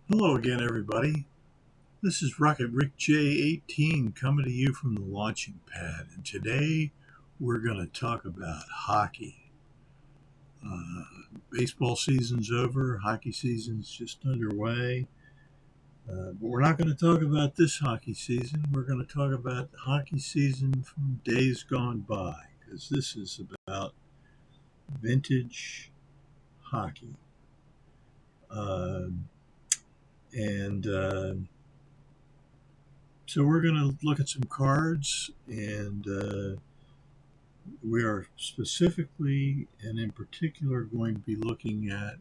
Hello again, everybody. This is Rocketrickj18 coming to you from the launching pad, and today we're going to talk about hockey. Baseball season's over, hockey season's just underway, but we're not going to talk about this hockey season. We're going to talk about the hockey season from days gone by, because this is about vintage hockey. So we're going to look at some cards, and we are specifically and in particular going to be looking at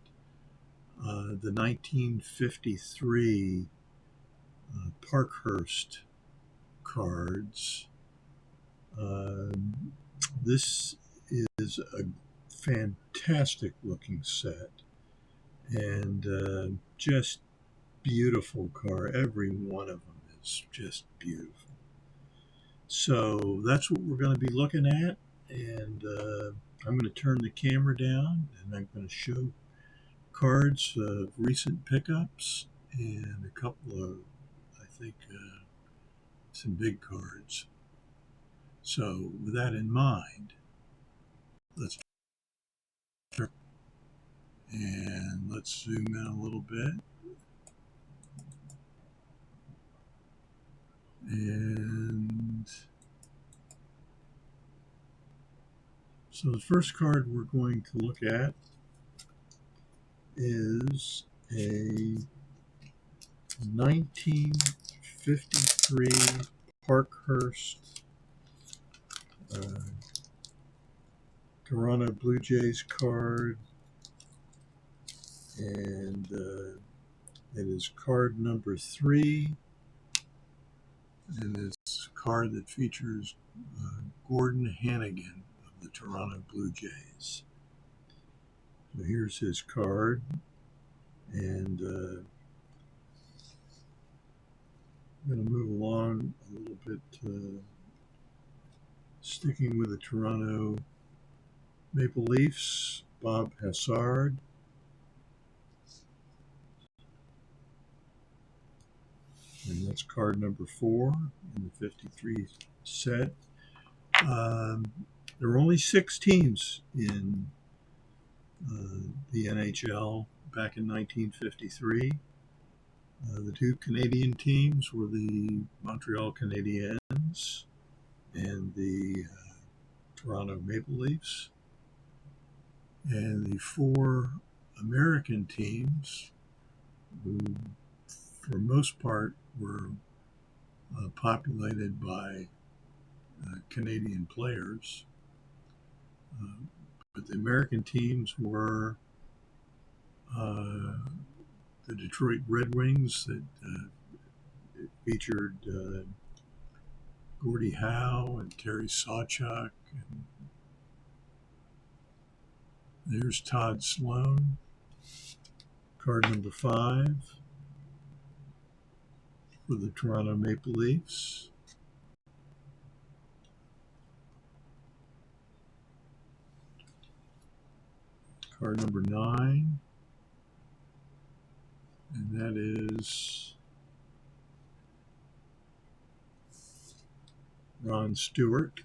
the 1953 Parkhurst cards. This is a fantastic looking set, and just beautiful car. Every one of them is just beautiful. So that's what we're going to be looking at, and I'm going to turn the camera down, and I'm going to show cards of recent pickups and a couple of, I think, some big cards. So with that in mind, let's turn and let's zoom in a little bit. And so the first card we're going to look at is a 1953 Parkhurst Toronto Blue Jays card, and it is card number 3, and it's a card that features Gordie Hannigan of the Toronto Blue Jays. So here's his card, and I'm going to move along a little bit, sticking with the Toronto Maple Leafs, Bob Hassard. And that's card number 4 in the 53 set. There were only 6 teams in the NHL back in 1953. The 2 Canadian teams were the Montreal Canadiens and the Toronto Maple Leafs. And the 4 American teams, who for most part were populated by Canadian players. But the American teams were the Detroit Red Wings, that featured Gordie Howe and Terry Sawchuk. And there's Todd Sloan, card number 5 for the Toronto Maple Leafs. Card number 9, and that is Ron Stewart.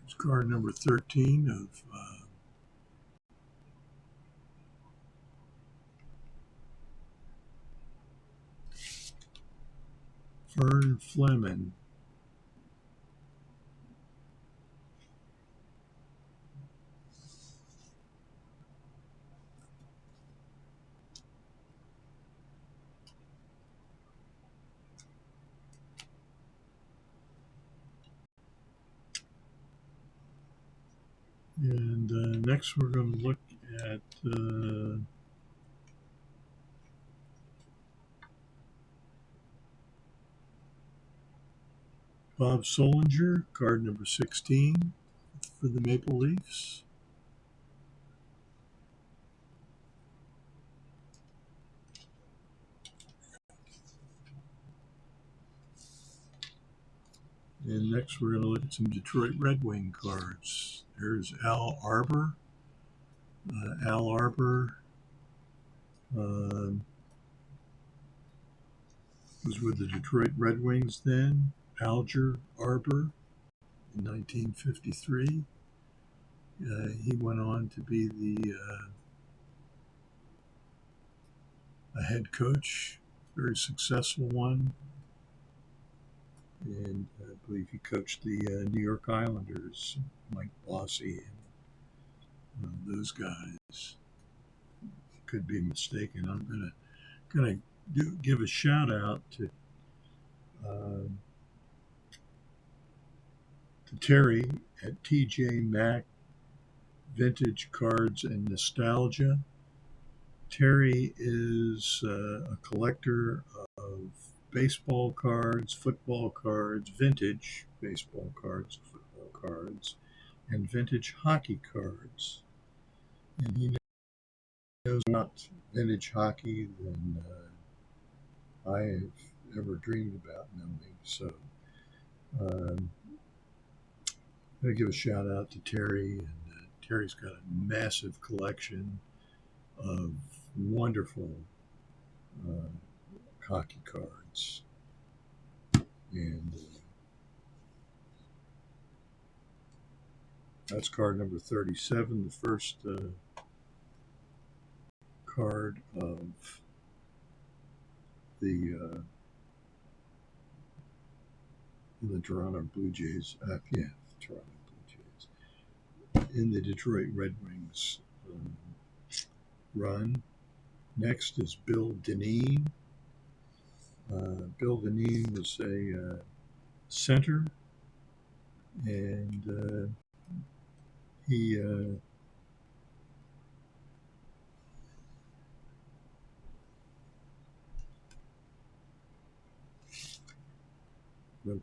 It's card number 13 of Fern Fleming. And next we're going to look at Bob Solinger, card number 16 for the Maple Leafs. And next we're going to look at some Detroit Red Wing cards. There's Al Arbor. Al Arbor was with the Detroit Red Wings then. Alger Arbor in 1953. He went on to be a head coach, very successful one. And I believe he coached the New York Islanders, Mike Bossy, and those guys. Could be mistaken. I'm gonna give a shout out to Terry at TJ Maxx Vintage Cards and Nostalgia. Terry is a collector of baseball cards, football cards, vintage baseball cards, football cards, and vintage hockey cards. And he knows about vintage hockey than I have ever dreamed about knowing. So I'm going to give a shout out to Terry. And Terry's got a massive collection of wonderful hockey cards. And that's card number 37, the first card of the Toronto Blue Jays. Toronto Blue Jays. In the Detroit Red Wings run. Next is Bill Dineen. Bill Dineen was a center, and he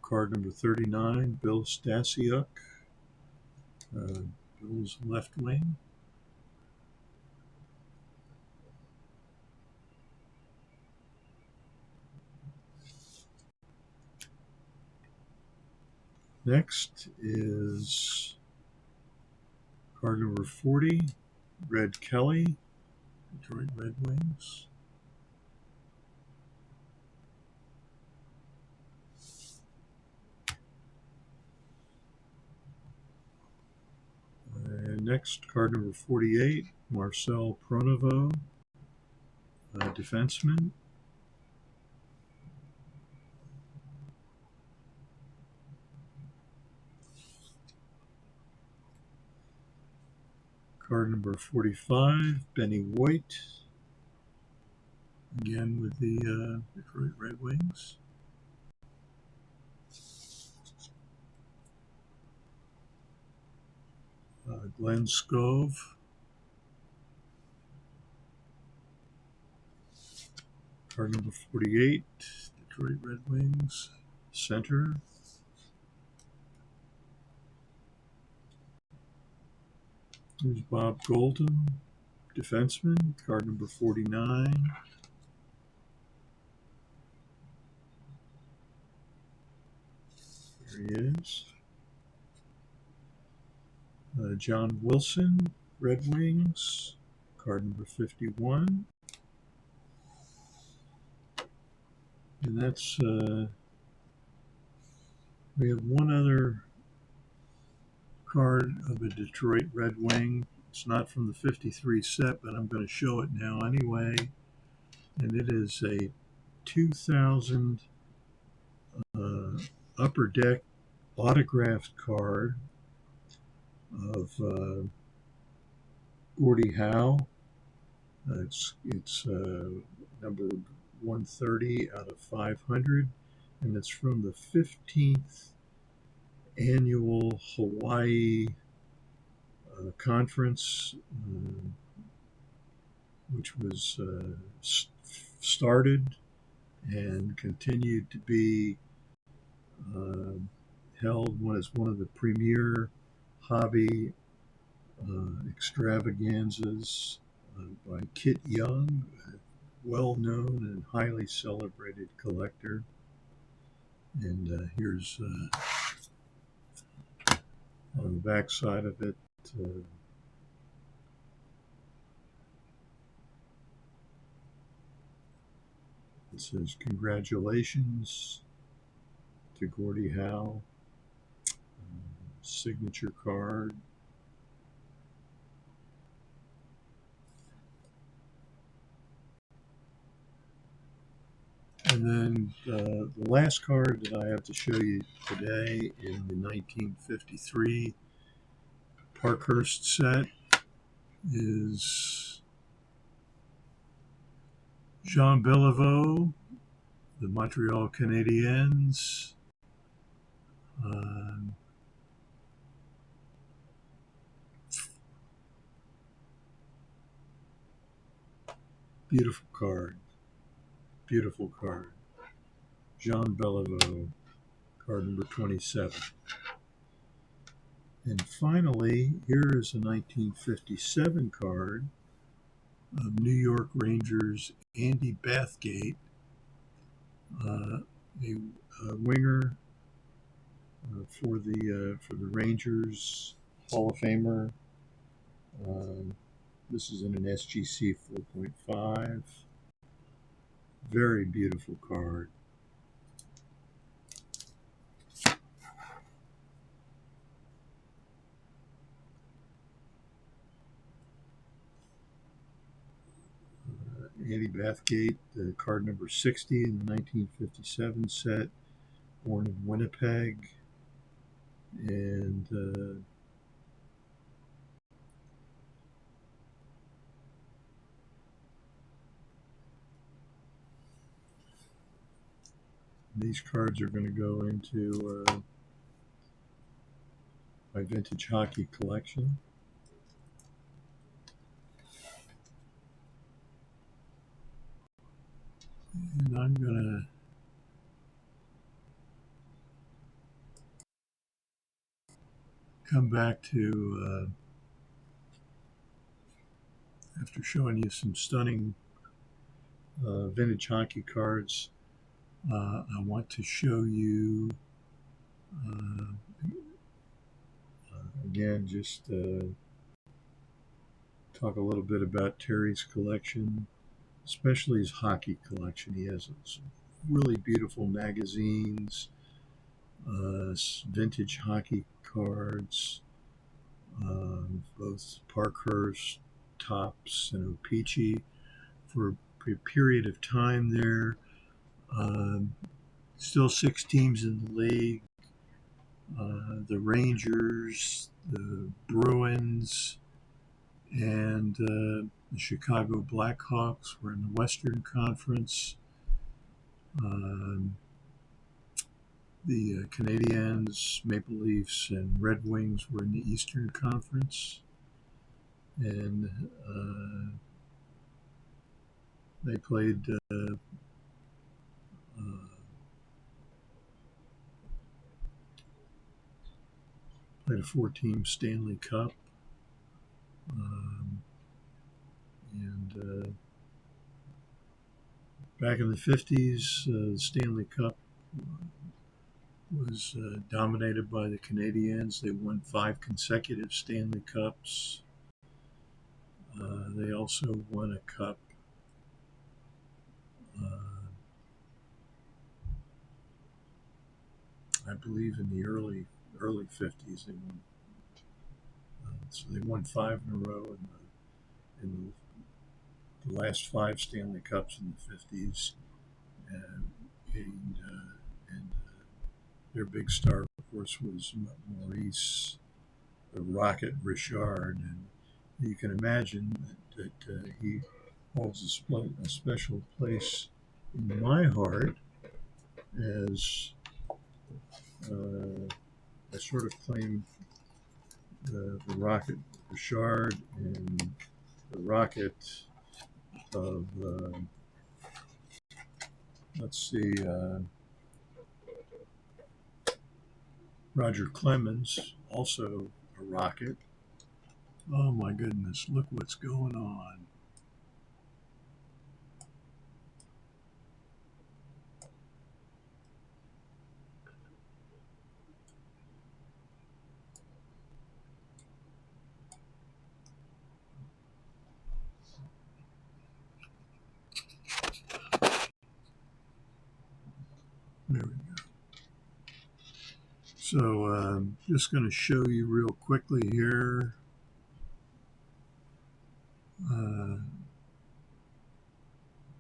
card number 39, Bill Stasiuk, Bill's left wing. Next is card number 40, Red Kelly, Detroit Red Wings. And next, card number 48, Marcel Pronovost, defenseman. Card number 45, Benny White, again with the Detroit Red Wings. Glenn Skov. Card number 48, Detroit Red Wings, center. There's Bob Golden, defenseman, card number 49. There he is. John Wilson, Red Wings, card number 51. And that's, we have one other card of a Detroit Red Wing. It's not from the 53 set, but I'm going to show it now anyway. And it is a 2000 Upper Deck autographed card of Gordie Howe. It's number 130 out of 500, and it's from the 15th annual Hawaii conference, which was started and continued to be held as one of the premier hobby extravaganzas by Kit Young, a well-known and highly celebrated collector. And here's On the back side of it, it says, "Congratulations to Gordie Howe." Signature card. And then the last card that I have to show you today in the 1953 Parkhurst set is Jean Beliveau, the Montreal Canadiens. Beautiful card. Beautiful card. Jean Beliveau, card number 27. And finally, here is a 1957 card of New York Rangers Andy Bathgate, a winger for the Rangers, Hall of Famer. This is in an SGC 4.5. Very beautiful card. Andy Bathgate, card number 60 in the 1957 set, born in Winnipeg. And these cards are going to go into my vintage hockey collection. And I'm going to come back to, after showing you some stunning vintage hockey cards, I want to show you again, just talk a little bit about Terry's collection, especially his hockey collection. He has some really beautiful magazines, vintage hockey cards, both Parkhurst, Tops, and O-Pee-Chee for a period of time there. Still 6 teams in the league. The Rangers, the Bruins, and the Chicago Blackhawks were in the Western Conference. The Canadiens, Maple Leafs, and Red Wings were in the Eastern Conference. And they played a 4-team Stanley Cup. And back in the 50s, the Stanley Cup was dominated by the Canadiens. They won 5 consecutive Stanley Cups. They also won a cup I believe in the early 50s. They won, so they won 5 in a row in the last 5 Stanley Cups in the 50s, and their big star, of course, was Maurice the Rocket Richard, and you can imagine that he holds a special place in my heart as I sort of claim the Rocket Richard and the Rocket of, let's see, Roger Clemens, also a Rocket. Oh my goodness, look what's going on. So just going to show you real quickly here.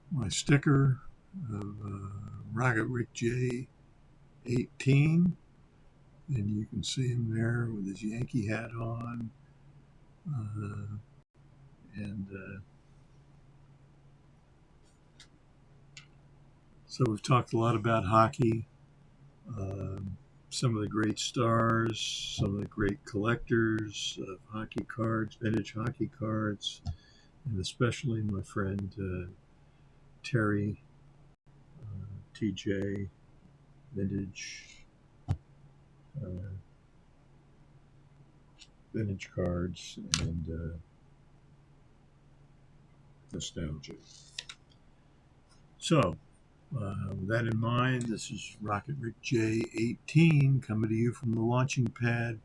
My sticker of Rocketrickj18, and you can see him there with his Yankee hat on, so we've talked a lot about hockey, some of the great stars, some of the great collectors of hockey cards, vintage hockey cards, and especially my friend Terry, TJ, vintage cards, and nostalgia. So, with that in mind, this is Rocketrickj18 coming to you from the launching pad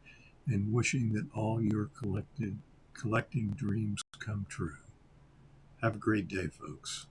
and wishing that all your collecting dreams come true. Have a great day, folks.